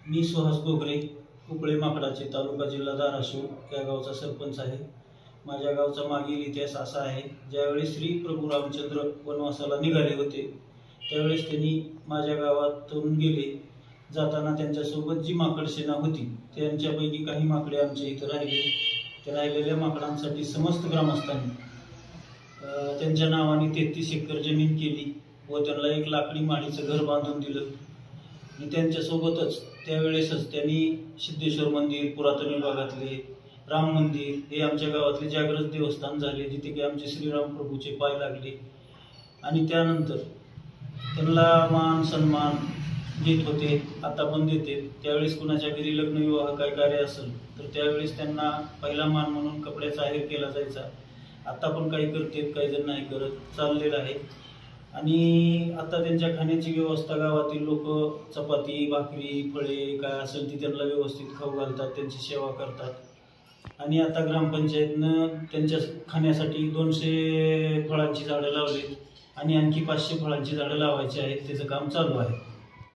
मी सुहास गोगरे, उपळे माकडाचे, तालुका जिल्हा धाराशिव या गावचा सरपंच आहे। माझ्या गावचा मागील इतिहास असा आहे, ज्यावेळेस श्री प्रभू रामचंद्र वनवासाला निघाले होते त्यावेळेस त्यांनी माझ्या गावातून गेले। जाताना त्यांच्यासोबत जी माकड सेना होती त्यांच्यापैकी काही माकडे आमच्या इथं राहिले। त्या राहिलेल्या माकडांसाठी समस्त ग्रामस्थांनी त्यांच्या नावाने 33 एकर जमीन केली व त्यांना एक लाकडी माडीचं घर बांधून दिलं। आणि त्यांच्यासोबतच त्यावेळेसच त्यांनी सिद्धेश्वर मंदिर, पुरातन विभागातले राम मंदिर हे आमच्या गावातले जागृत देवस्थान झाले, जिथे की आमचे श्रीराम प्रभूचे पाय लागले। आणि त्यानंतर त्यांना मान सन्मान देत होते, आता पण देते। त्यावेळेस कुणाच्या घरी लग्न विवाह काय कार्य असेल तर त्यावेळेस त्यांना पहिला मान म्हणून कपड्याचा आहेर केला जायचा। आता पण काही करतात, काही जण नाही करत, चाललेलं आहे। आणि आता त्यांच्या खाण्याची व्यवस्था गावातील लोक चपाती, भाकरी, फळे काय असेल ती त्यांना व्यवस्थित खाऊ घालतात, त्यांची सेवा करतात। आणि आता ग्रामपंचायतनं त्यांच्या खाण्यासाठी 200 फळांची झाडं लावलीत आणि आणखी 500 फळांची झाडं लावायची आहेत, त्याचं काम चालू आहे।